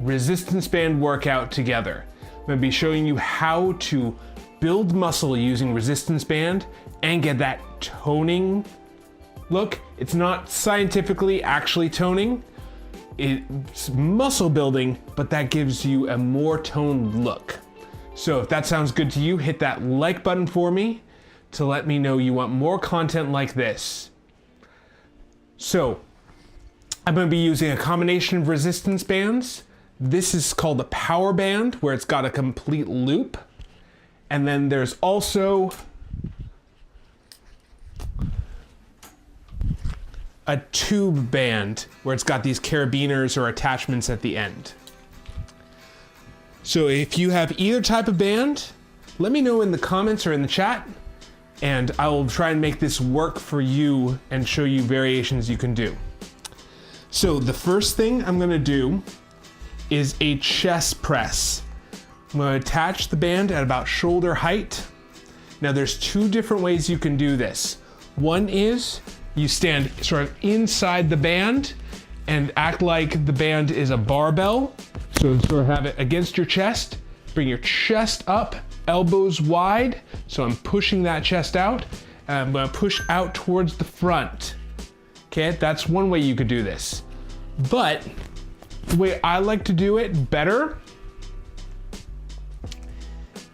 resistance band workout together. I'm gonna be showing you how to build muscle using resistance band and get that toning look. It's not scientifically actually toning, it's muscle building, but that gives you a more toned look. So if that sounds good to you, hit that like button for me to let me know you want more content like this. So I'm going to be using a combination of resistance bands. This is called a power band, where it's got a complete loop. And then there's also a tube band, where it's got these carabiners or attachments at the end. So if you have either type of band, let me know in the comments or in the chat, and I will try and make this work for you and show you variations you can do. So the first thing I'm gonna do is a chest press. I'm gonna attach the band at about shoulder height. Now there's two different ways you can do this. One is you stand sort of inside the band and act like the band is a barbell. So sort of have it against your chest, bring your chest up, elbows wide. So I'm pushing that chest out, and I'm gonna push out towards the front. Okay, that's one way you could do this. But the way I like to do it better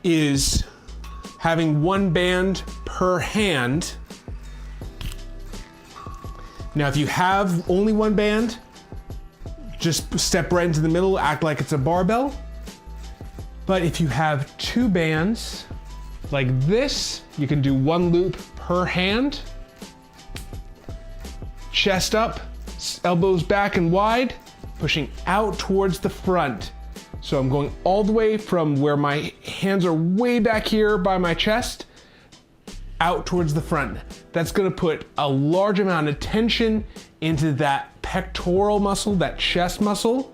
is having one band per hand. Now, if you have only one band, just step right into the middle, act like it's a barbell. But if you have two bands like this, you can do one loop per hand. Chest up, elbows back and wide, pushing out towards the front. So I'm going all the way from where my hands are way back here by my chest, out towards the front. That's gonna put a large amount of tension into that pectoral muscle, that chest muscle,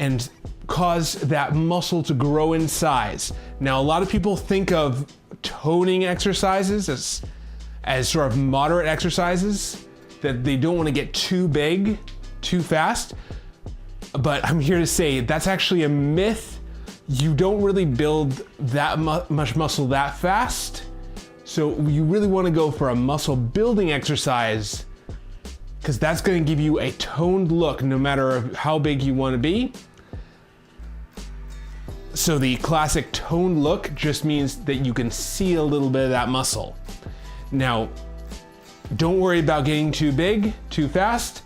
and cause that muscle to grow in size. Now, a lot of people think of toning exercises as sort of moderate exercises, that they don't want to get too big too fast. But I'm here to say that's actually a myth. You don't really build that much muscle that fast. So you really want to go for a muscle building exercise, because that's going to give you a toned look no matter how big you want to be. So the classic toned look just means that you can see a little bit of that muscle. Now, don't worry about getting too big too fast.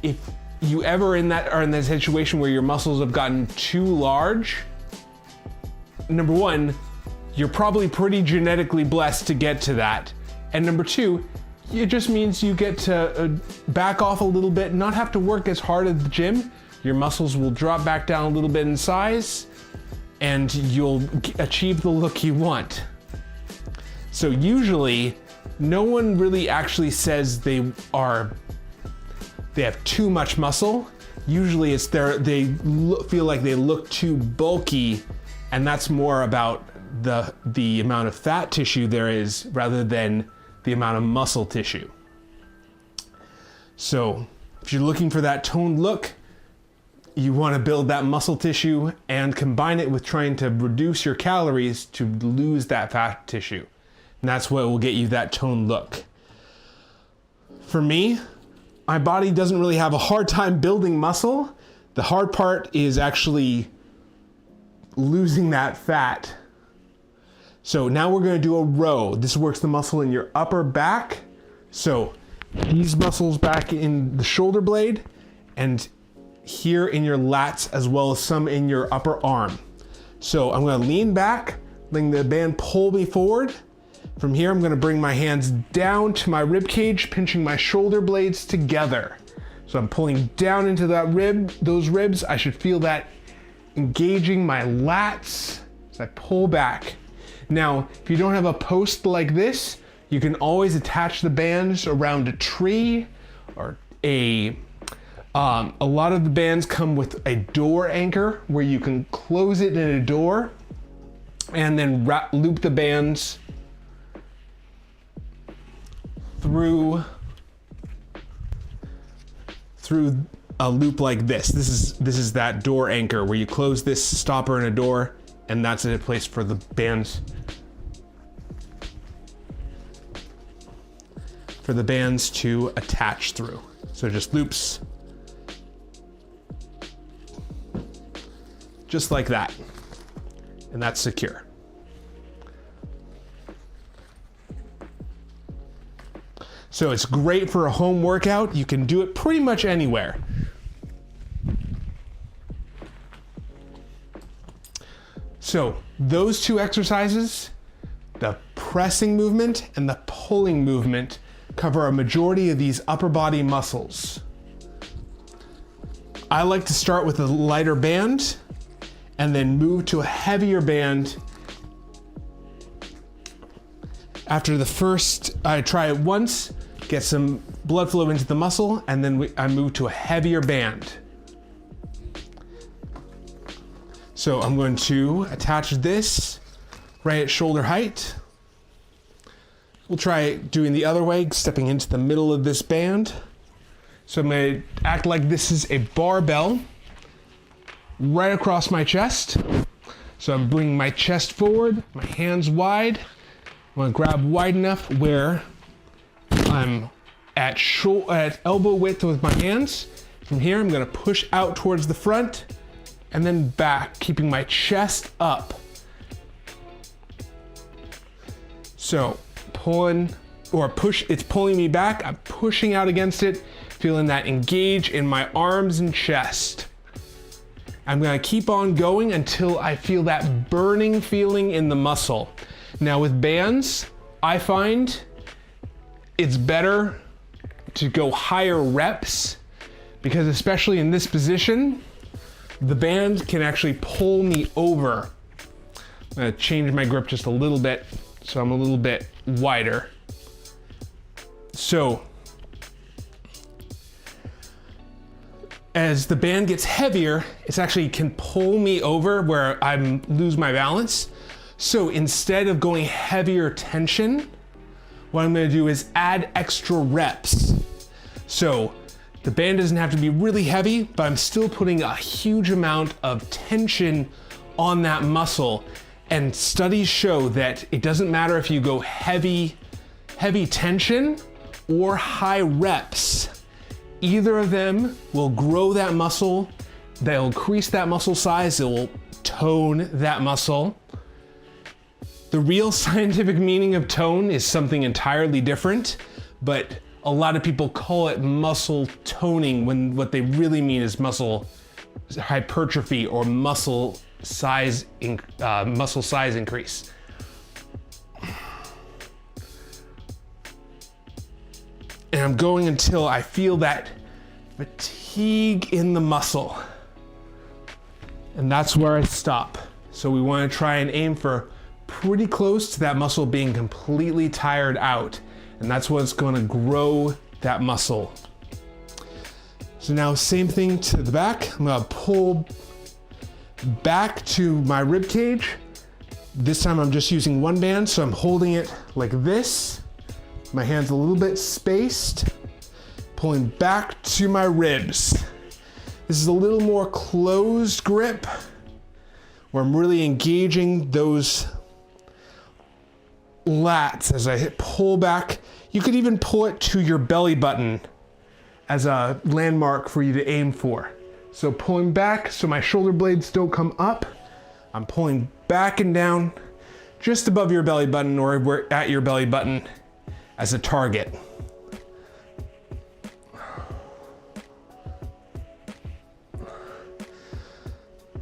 If you ever are in that situation where your muscles have gotten too large, number one, you're probably pretty genetically blessed to get to that. And number two, it just means you get to back off a little bit, not have to work as hard at the gym. Your muscles will drop back down a little bit in size, and you'll achieve the look you want. So usually, no one really actually says they have too much muscle. Usually it's they feel like they look too bulky, and that's more about the amount of fat tissue there is rather than the amount of muscle tissue. So if you're looking for that toned look, you want to build that muscle tissue and combine it with trying to reduce your calories to lose that fat tissue. And that's what will get you that toned look. For me, my body doesn't really have a hard time building muscle. The hard part is actually losing that fat. So now we're going to do a row. This works the muscle in your upper back. So these muscles back in the shoulder blade and here in your lats, as well as some in your upper arm. So I'm going to lean back, letting the band pull me forward. From here, I'm going to bring my hands down to my rib cage, pinching my shoulder blades together. So I'm pulling down into those ribs. I should feel that engaging my lats as I pull back. Now, if you don't have a post like this, you can always attach the bands around a tree or a lot of the bands come with a door anchor where you can close it in a door and then loop the bands through a loop like this. This is that door anchor where you close this stopper in a door, and that's a place for the bands to attach through. So it just loops just like that, and that's secure. So it's great for a home workout. You can do it pretty much anywhere. So those two exercises, the pressing movement and the pulling movement, cover a majority of these upper body muscles. I like to start with a lighter band and then move to a heavier band. After the first, I try it once, get some blood flow into the muscle, and then I move to a heavier band. So I'm going to attach this right at shoulder height. We'll try doing the other way, stepping into the middle of this band. So I'm going to act like this is a barbell right across my chest. So I'm bringing my chest forward, my hands wide. I'm going to grab wide enough where I'm at elbow width with my hands. From here, I'm going to push out towards the front and then back, keeping my chest up. So pulling or push, it's pulling me back. I'm pushing out against it, feeling that engage in my arms and chest. I'm gonna keep on going until I feel that burning feeling in the muscle. Now with bands, I find it's better to go higher reps because especially in this position, the band can actually pull me over. I'm gonna change my grip just a little bit so I'm a little bit wider. So as the band gets heavier, it actually can pull me over where I lose my balance. So instead of going heavier tension, what I'm gonna do is add extra reps. So the band doesn't have to be really heavy, but I'm still putting a huge amount of tension on that muscle. And studies show that it doesn't matter if you go heavy tension or high reps. Either of them will grow that muscle, they'll increase that muscle size, it will tone that muscle. The real scientific meaning of tone is something entirely different, but a lot of people call it muscle toning when what they really mean is muscle hypertrophy or muscle size increase. And I'm going until I feel that fatigue in the muscle. And that's where I stop. So we want to try and aim for pretty close to that muscle being completely tired out. And that's what's going to grow that muscle. So now same thing to the back. I'm going to pull back to my rib cage. This time I'm just using one band, so I'm holding it like this. My hands a little bit spaced, pulling back to my ribs. This is a little more closed grip where I'm really engaging those lats as I pull back. You could even pull it to your belly button as a landmark for you to aim for. So pulling back so my shoulder blades don't come up. I'm pulling back and down just above your belly button or at your belly button as a target.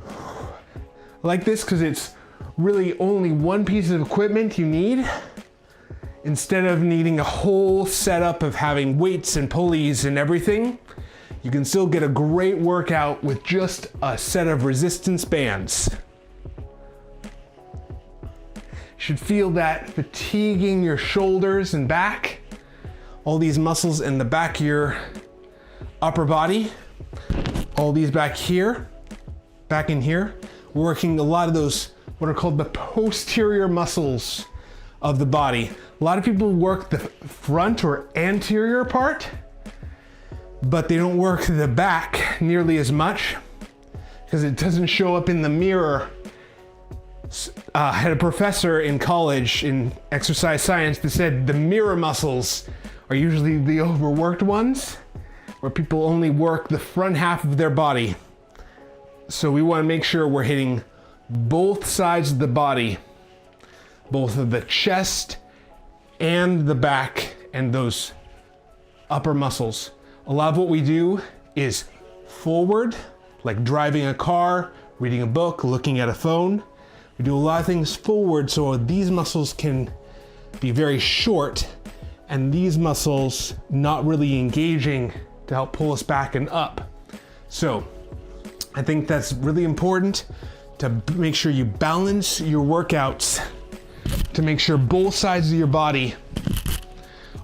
I like this because it's really only one piece of equipment you need instead of needing a whole setup of having weights and pulleys and everything. You can still get a great workout with just a set of resistance bands. You should feel that fatiguing your shoulders and back, all these muscles in the back of your upper body, all these back here, back in here. We're working a lot of those, what are called the posterior muscles of the body. A lot of people work the front or anterior part. but they don't work the back nearly as much because it doesn't show up in the mirror. I had a professor in college in exercise science that said the mirror muscles are usually the overworked ones, where people only work the front half of their body. So we want to make sure we're hitting both sides of the body, both of the chest and the back and those upper muscles. A lot of what we do is forward, like driving a car, reading a book, looking at a phone. We do a lot of things forward so these muscles can be very short and these muscles not really engaging to help pull us back and up. So I think that's really important to make sure you balance your workouts, to make sure both sides of your body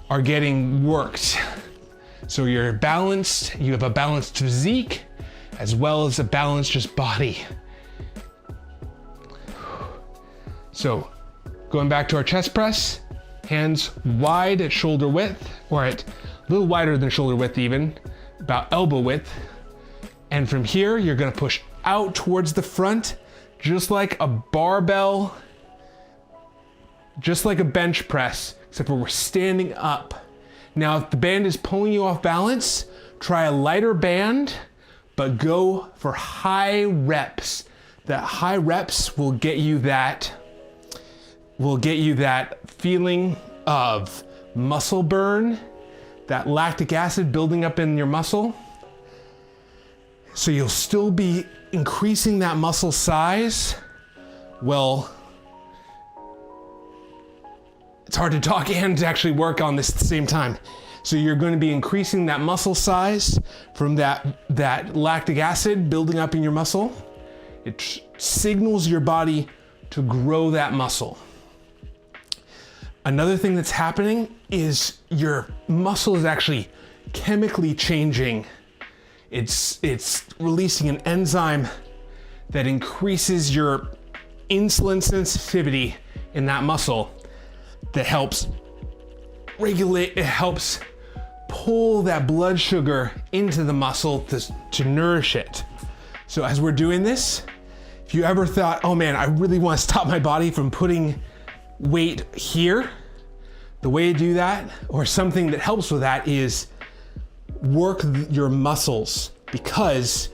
are getting worked. So you're balanced, you have a balanced physique, as well as a balanced just body. So going back to our chest press, hands wide at shoulder width, or at a little wider than shoulder width even, about elbow width. And from here, you're gonna push out towards the front, just like a barbell, just like a bench press, except for we're standing up. Now, if the band is pulling you off balance, try a lighter band, but go for high reps. That high reps will get you that feeling of muscle burn, that lactic acid building up in your muscle. So you'll still be increasing that muscle size. Well, it's hard to talk and to actually work on this at the same time. So you're going to be increasing that muscle size from that lactic acid building up in your muscle. It signals your body to grow that muscle. Another thing that's happening is your muscle is actually chemically changing. It's releasing an enzyme that increases your insulin sensitivity in that muscle, that helps regulate, it helps pull that blood sugar into the muscle to nourish it. So as we're doing this, if you ever thought, oh man, I really want to stop my body from putting weight here, the way to do that, or something that helps with that, is work your muscles, because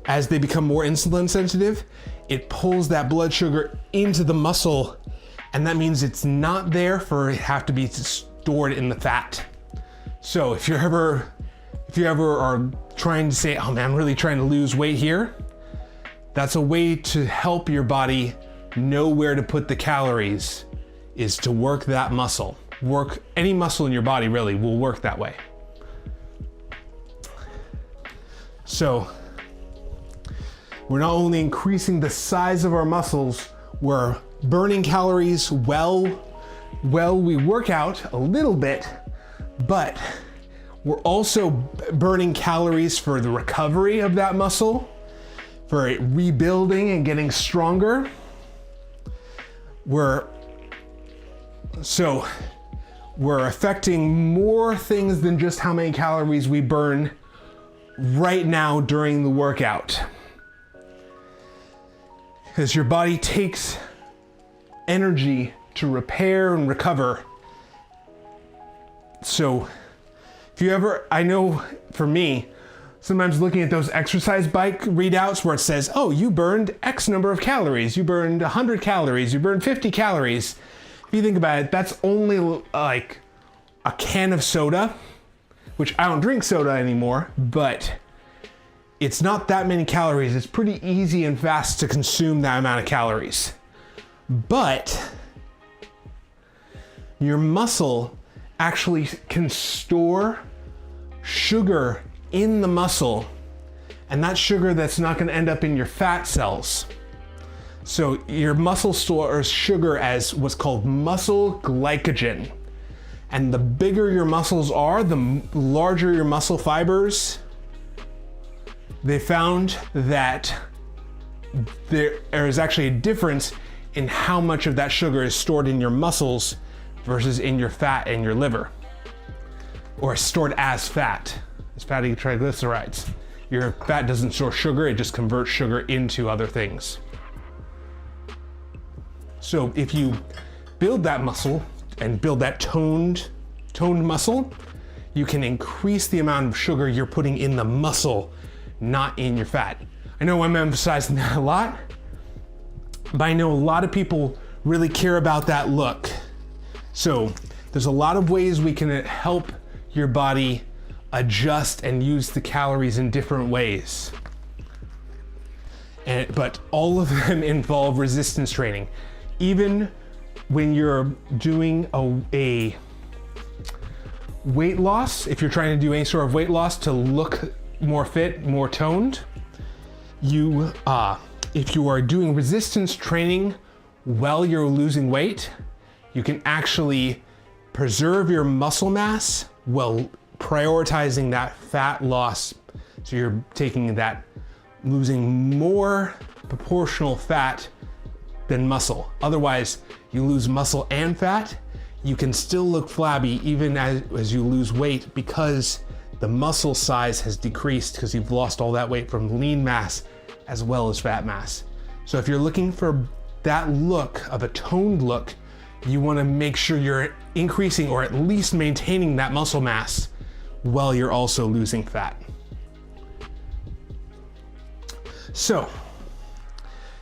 as they become more insulin sensitive, it pulls that blood sugar into the muscle, and that means it's not there for it have to be stored in the fat. So if you ever are trying to say, oh man, I'm really trying to lose weight here, that's a way to help your body know where to put the calories, is to work that muscle. Work any muscle in your body, really will work that way. So we're not only increasing the size of our muscles, we're burning calories while we work out a little bit, but we're also burning calories for the recovery of that muscle, for it rebuilding and getting stronger. We're affecting more things than just how many calories we burn right now during the workout. Because your body takes energy to repair and recover. So if you ever, I know for me, sometimes looking at those exercise bike readouts where it says, oh, you burned X number of calories, you burned 100 calories, you burned 50 calories. If you think about it, that's only like a can of soda, which I don't drink soda anymore, but it's not that many calories. It's pretty easy and fast to consume that amount of calories. But your muscle actually can store sugar in the muscle, and that sugar that's not going to end up in your fat cells. So your muscle stores sugar as what's called muscle glycogen. And the bigger your muscles are, the larger your muscle fibers. They found that there is actually a difference in how much of that sugar is stored in your muscles versus in your fat and your liver, or stored as fat is fatty triglycerides. Your fat doesn't store sugar, it just converts sugar into other things. So if you build that muscle and build that toned muscle, you can increase the amount of sugar you're putting in the muscle, not in your fat. I know I'm emphasizing that a lot, but I know a lot of people really care about that look. So there's a lot of ways we can help your body adjust and use the calories in different ways. But all of them involve resistance training. Even when you're doing a weight loss, if you're trying to do any sort of weight loss to look more fit, more toned, if you are doing resistance training while you're losing weight, you can actually preserve your muscle mass while prioritizing that fat loss. So you're taking that, losing more proportional fat than muscle. Otherwise, you lose muscle and fat, you can still look flabby even as you lose weight because the muscle size has decreased because you've lost all that weight from lean mass as well as fat mass. So if you're looking for that look of a toned look, you want to make sure you're increasing or at least maintaining that muscle mass while you're also losing fat. So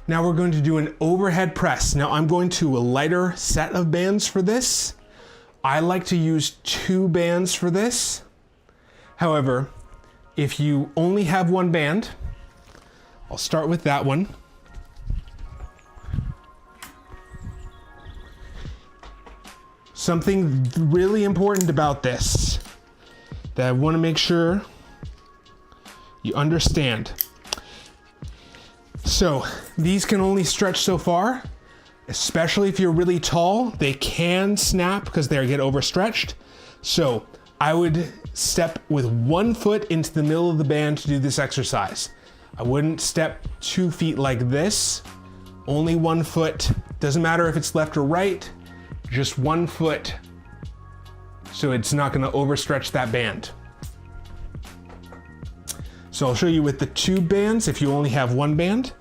now we're going to do an overhead press. Now I'm going to a lighter set of bands for this. I like to use 2 bands for this. However, if you only have 1 band, I'll start with that one. Something really important about this that I want to make sure you understand. So these can only stretch so far, especially if you're really tall. They can snap because they get overstretched. So I would step with 1 foot into the middle of the band to do this exercise. I wouldn't step 2 feet like this, only 1 foot. Doesn't matter if it's left or right, just 1 foot. So it's not gonna overstretch that band. So I'll show you with the 2 bands, if you only have 1 band.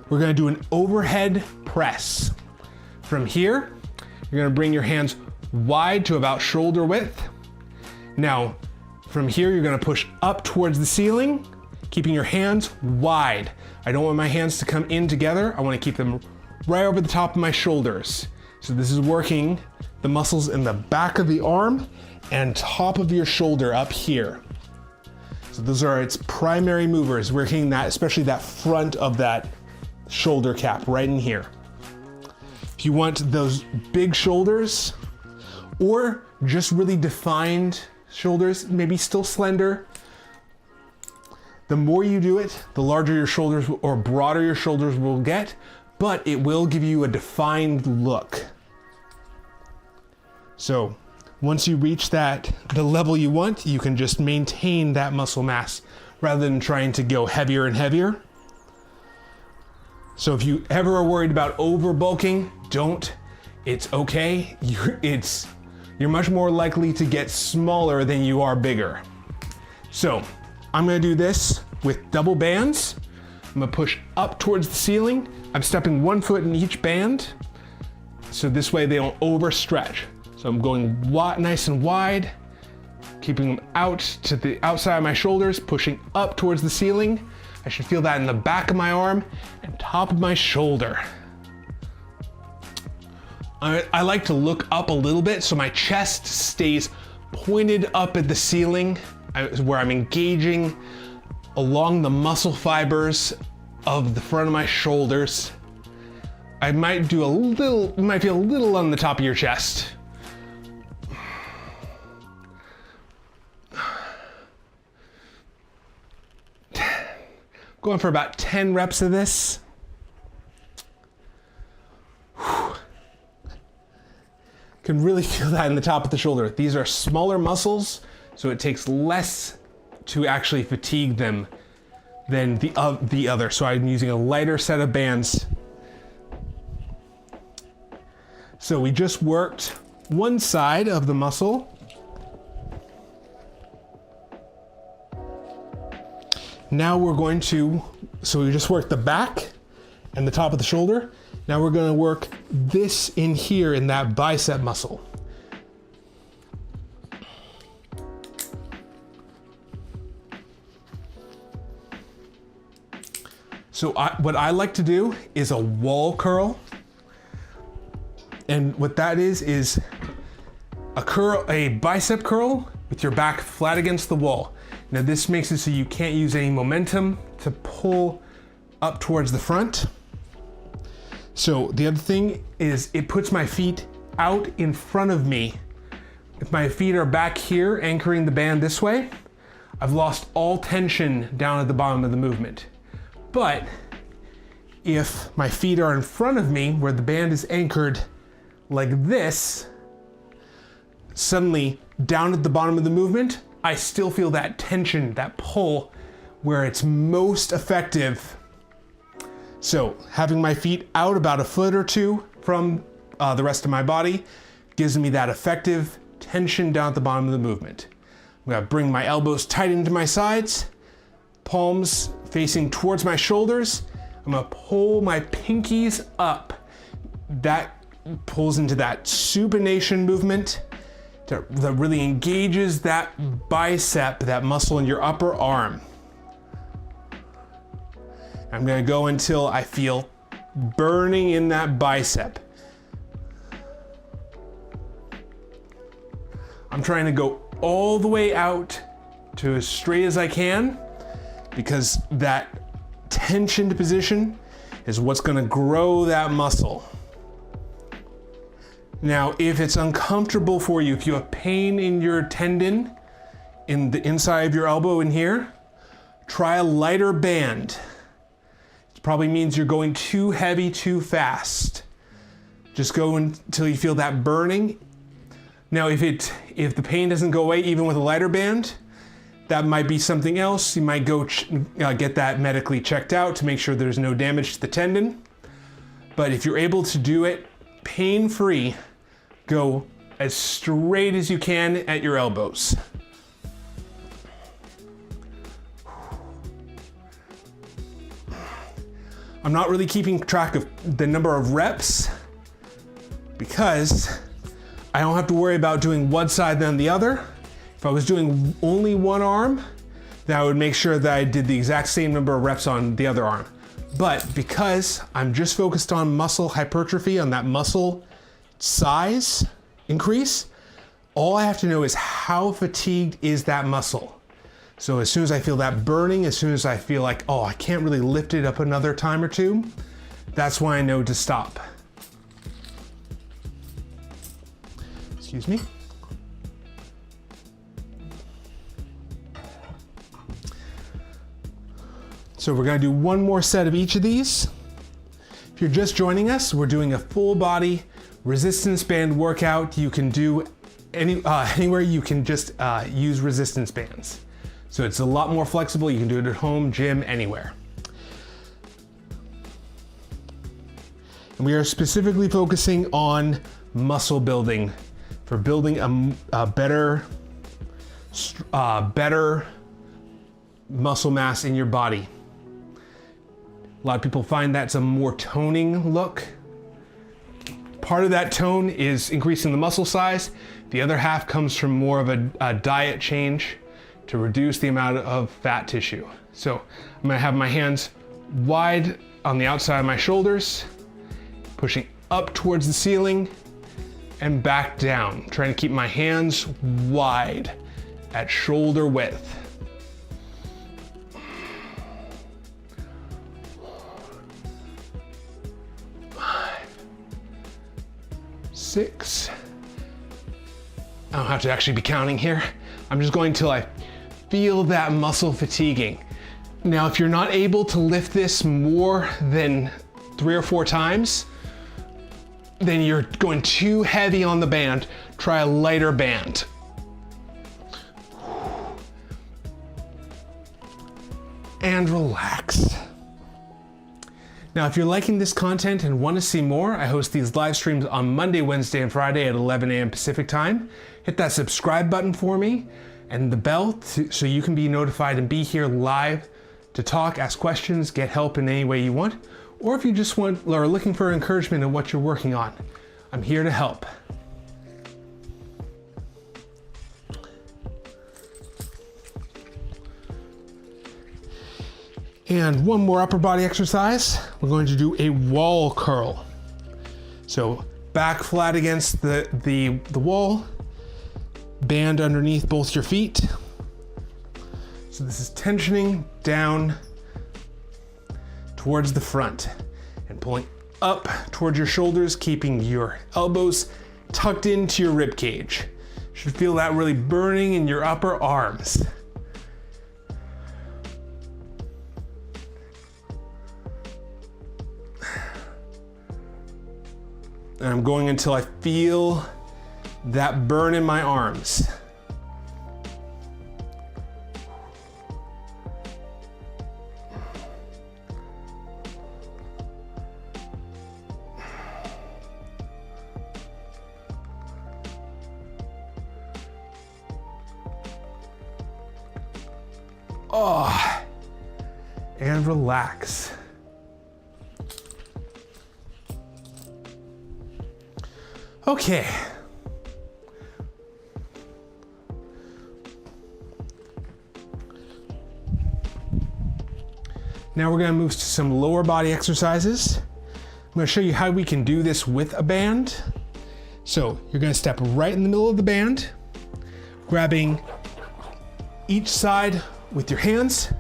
We're gonna do an overhead press. From here, you're gonna bring your hands wide to about shoulder width. Now, from here, you're gonna push up towards the ceiling, keeping your hands wide. I don't want my hands to come in together. I wanna keep them right over the top of my shoulders. So this is working the muscles in the back of the arm and top of your shoulder up here. So those are its primary movers, working that, especially that front of that shoulder cap right in here. If you want those big shoulders or just really defined shoulders, maybe still slender, the more you do it, the larger your shoulders or broader your shoulders will get, but it will give you a defined look. So once you reach the level you want, you can just maintain that muscle mass rather than trying to go heavier and heavier. So if you ever are worried about over bulking, don't. It's okay. You're much more likely to get smaller than you are bigger. So I'm gonna do this with double bands. I'm gonna push up towards the ceiling. I'm stepping 1 foot in each band, so this way they don't overstretch. So I'm going nice and wide, keeping them out to the outside of my shoulders, pushing up towards the ceiling. I should feel that in the back of my arm and top of my shoulder. I like to look up a little bit so my chest stays pointed up at the ceiling, where I'm engaging along the muscle fibers of the front of my shoulders. I might feel a little on the top of your chest. Going for about 10 reps of this. Can really feel that in the top of the shoulder. These are smaller muscles, so it takes less to actually fatigue them than the other. So I'm using a lighter set of bands. So we just worked one side of the muscle. Now we're going to, so we just worked the back and the top of the shoulder. Now we're going to work this in here in that bicep muscle. So what I like to do is a wall curl. And what that is a bicep curl with your back flat against the wall. Now this makes it so you can't use any momentum to pull up towards the front. So the other thing is it puts my feet out in front of me. If my feet are back here anchoring the band this way, I've lost all tension down at the bottom of the movement. But if my feet are in front of me where the band is anchored like this, suddenly down at the bottom of the movement, I still feel that tension, that pull where it's most effective. So having my feet out about a foot or two from the rest of my body gives me that effective tension down at the bottom of the movement. I'm gonna bring my elbows tight into my sides, palms facing towards my shoulders. I'm gonna pull my pinkies up. That pulls into that supination movement that really engages that bicep, that muscle in your upper arm. I'm gonna go until I feel burning in that bicep. I'm trying to go all the way out to as straight as I can, because that tensioned position is what's gonna grow that muscle. Now, if it's uncomfortable for you, if you have pain in your tendon, in the inside of your elbow in here, try a lighter band. It probably means you're going too heavy too fast. Just go until you feel that burning. Now, if the pain doesn't go away even with a lighter band, that might be something else. You might go get that medically checked out to make sure there's no damage to the tendon. But if you're able to do it pain-free, go as straight as you can at your elbows. I'm not really keeping track of the number of reps because I don't have to worry about doing one side then the other. If I was doing only one arm, then I would make sure that I did the exact same number of reps on the other arm. But because I'm just focused on muscle hypertrophy, on that muscle size increase, all I have to know is how fatigued is that muscle. So as soon as I feel that burning, as soon as I feel like, oh, I can't really lift it up another time or two, that's when I know to stop. Excuse me. So we're gonna do one more set of each of these. If you're just joining us, we're doing a full body resistance band workout. You can do anywhere you can just use resistance bands. So it's a lot more flexible. You can do it at home, gym, anywhere. And we are specifically focusing on muscle building for building a better muscle mass in your body. A lot of people find that's a more toning look. Part of that tone is increasing the muscle size. The other half comes from more of a diet change to reduce the amount of fat tissue. So I'm gonna have my hands wide on the outside of my shoulders, pushing up towards the ceiling and back down, trying to keep my hands wide at shoulder width. 5, 6. I don't have to actually be counting here. I'm just going till I feel that muscle fatiguing. Now, if you're not able to lift this more than 3 or 4 times, then you're going too heavy on the band. Try a lighter band. And relax. Now, if you're liking this content and want to see more, I host these live streams on Monday, Wednesday, and Friday at 11 a.m. Pacific time. Hit that subscribe button for me and the bell so you can be notified and be here live to talk, ask questions, get help in any way you want, or if you just are looking for encouragement in what you're working on, I'm here to help. And one more upper body exercise. We're going to do a wall curl. So back flat against the wall, band underneath both your feet. So this is tensioning down towards the front and pulling up towards your shoulders, keeping your elbows tucked into your rib cage. You should feel that really burning in your upper arms. And I'm going until I feel that burn in my arms. Oh, and relax. Okay. Now we're going to move to some lower body exercises. I'm going to show you how we can do this with a band. So you're going to step right in the middle of the band, grabbing each side with your hands.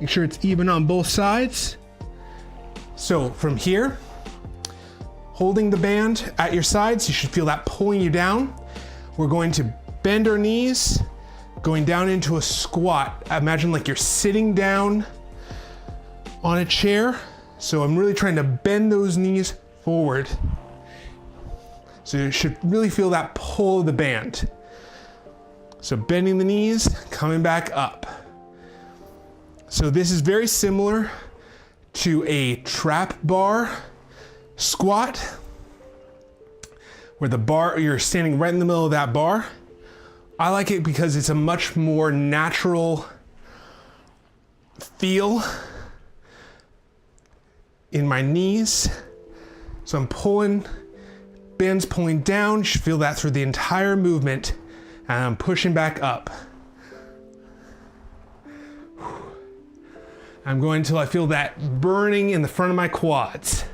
Make sure it's even on both sides. So from here, holding the band at your sides, you should feel that pulling you down. We're going to bend our knees, going down into a squat. Imagine like you're sitting down on a chair. So I'm really trying to bend those knees forward. So you should really feel that pull of the band. So bending the knees, coming back up. So this is very similar to a trap bar squat, where the bar, you're standing right in the middle of that bar. I like it because it's a much more natural feel in my knees. So I'm pulling, band's pulling down. You should feel that through the entire movement. And I'm pushing back up. I'm going until I feel that burning in the front of my quads.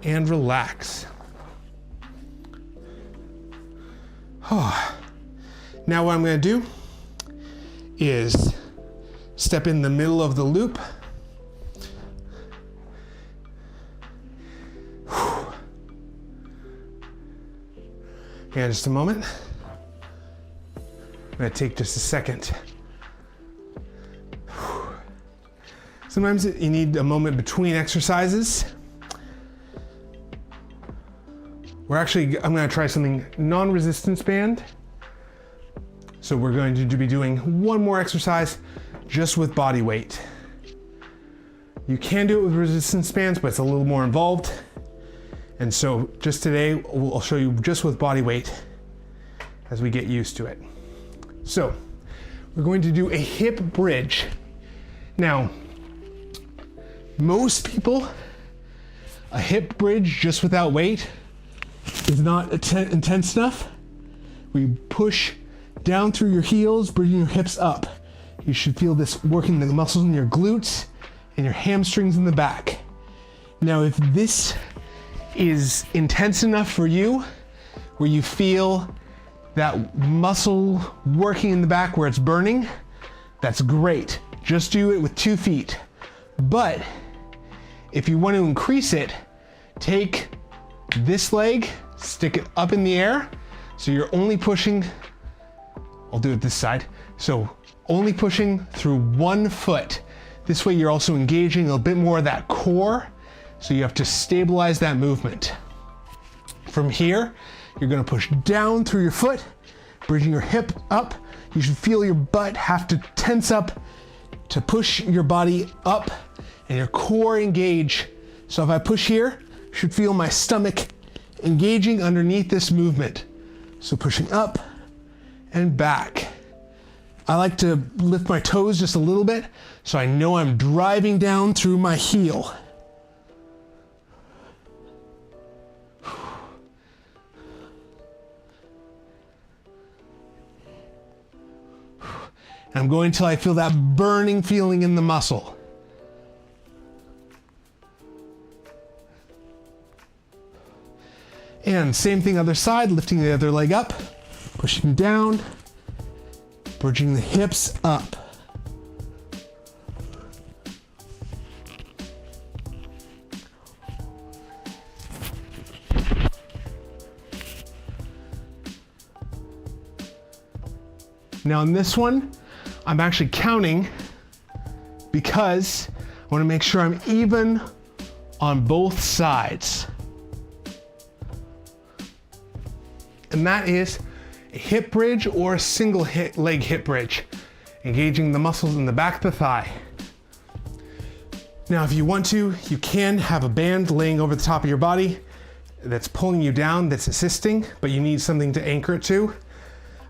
And relax. Oh. Now what I'm going to do is step in the middle of the loop. And just a moment. I'm going to take just a second. Sometimes you need a moment between exercises. I'm going to try something non-resistance band. So we're going to be doing one more exercise just with body weight. You can do it with resistance bands, but it's a little more involved. And so just today, I'll show you just with body weight as we get used to it. So we're going to do a hip bridge. Now, most people, a hip bridge just without weight is not intense enough. We push down through your heels, bringing your hips up. You should feel this working the muscles in your glutes and your hamstrings in the back. Now, if this is intense enough for you, where you feel that muscle working in the back where it's burning, that's great. Just do it with 2 feet. But if you want to increase it, take this leg, stick it up in the air. So you're only pushing, I'll do it this side. So only pushing through 1 foot. This way you're also engaging a bit more of that core. So you have to stabilize that movement. From here, you're gonna push down through your foot, bridging your hip up. You should feel your butt have to tense up to push your body up and your core engage. So if I push here, you should feel my stomach engaging underneath this movement. So pushing up and back. I like to lift my toes just a little bit so I know I'm driving down through my heel. And I'm going until I feel that burning feeling in the muscle. And same thing other side, lifting the other leg up, pushing down, bridging the hips up. Now in this one, I'm actually counting because I want to make sure I'm even on both sides. And that is a hip bridge or a single leg hip bridge, engaging the muscles in the back of the thigh. Now, if you want to, you can have a band laying over the top of your body that's pulling you down, that's assisting, but you need something to anchor it to.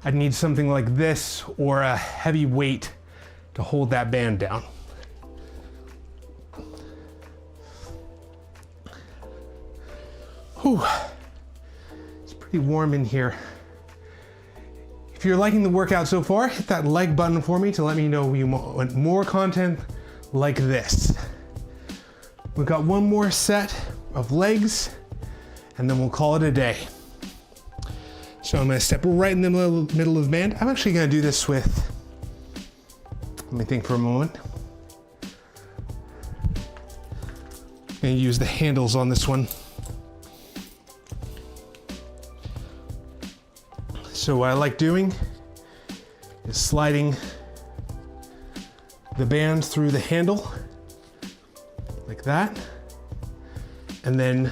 I'd need something like this or a heavy weight to hold that band down. Whew. It's pretty warm in here. If you're liking the workout so far, hit that like button for me to let me know you want more content like this. We've got one more set of legs and then we'll call it a day. So I'm gonna step right in the middle of the band. I'm actually gonna do this with, let me think for a moment. I'm gonna use the handles on this one. So what I like doing is sliding the band through the handle like that, and then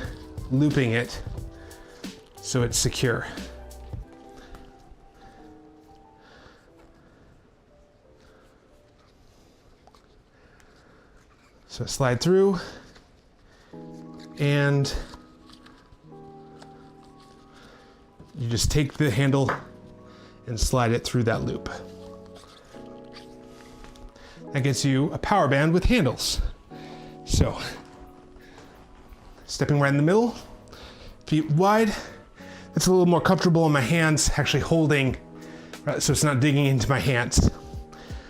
looping it so it's secure. So slide through and you just take the handle and slide it through that loop. That gets you a power band with handles. So, stepping right in the middle, feet wide. It's a little more comfortable in my hands, actually holding, so it's not digging into my hands.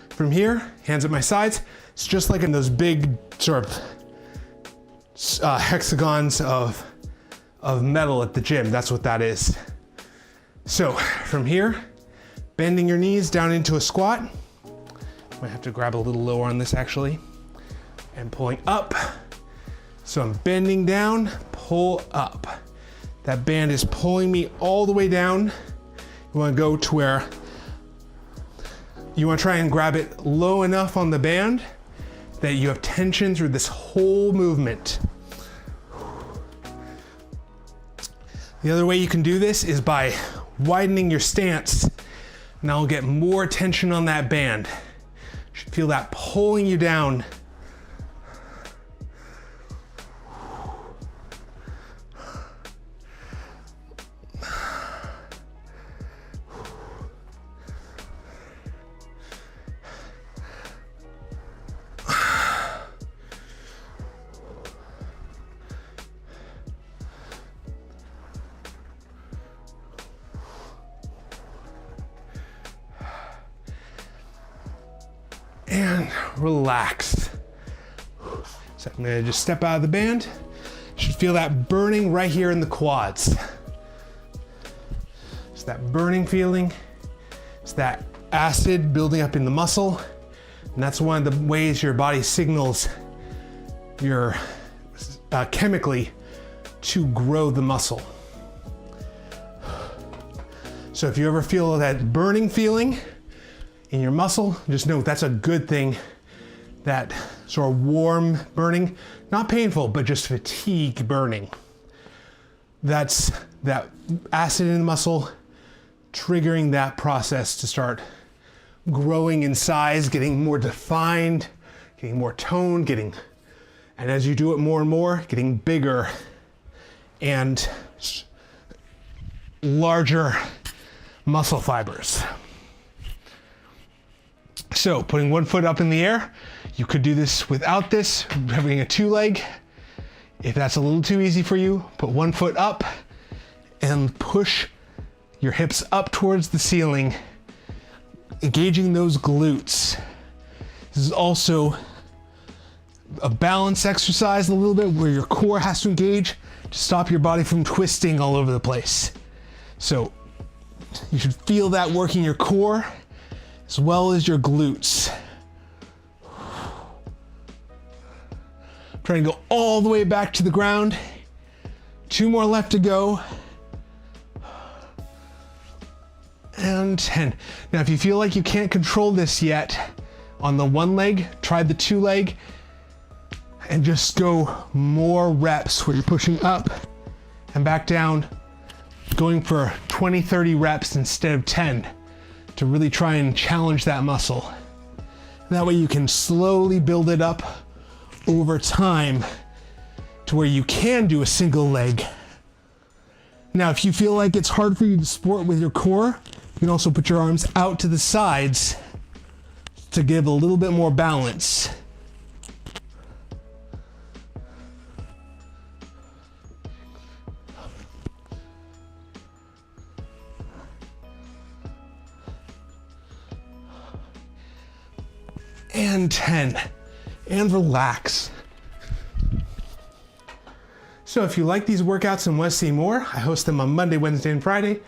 From here, hands at my sides. It's just like in those big sort of hexagons of metal at the gym. That's what that is. So from here, bending your knees down into a squat. Might have to grab a little lower on this actually. And pulling up. So I'm bending down, pull up. That band is pulling me all the way down. You wanna go to where you wanna try and grab it low enough on the band that you have tension through this whole movement. The other way you can do this is by widening your stance. Now you'll get more tension on that band. You should feel that pulling you down. And relax. So I'm gonna just step out of the band. You should feel that burning right here in the quads. It's that burning feeling. It's that acid building up in the muscle. And that's one of the ways your body signals your chemically to grow the muscle. So if you ever feel that burning feeling in your muscle, just know that's a good thing. That sort of warm burning, not painful, but just fatigue burning. That's that acid in the muscle triggering that process to start growing in size, getting more defined, getting more toned, getting And as you do it more and more, getting bigger and larger muscle fibers. So putting one foot up in the air, you could do this without this, having a 2-leg. If that's a little too easy for you, put one foot up and push your hips up towards the ceiling, engaging those glutes. This is also a balance exercise a little bit where your core has to engage to stop your body from twisting all over the place. So you should feel that working your core as well as your glutes. Trying to go all the way back to the ground. 2 more left to go. And 10. Now, if you feel like you can't control this yet on the 1 leg, try the 2 leg and just go more reps where you're pushing up and back down, going for 20, 30 reps instead of 10 to really try and challenge that muscle. That way you can slowly build it up over time to where you can do a single leg. Now, if you feel like it's hard for you to support with your core, you can also put your arms out to the sides to give a little bit more balance. And 10, and relax. So if you like these workouts and want to see more, I host them on Monday, Wednesday, and Friday.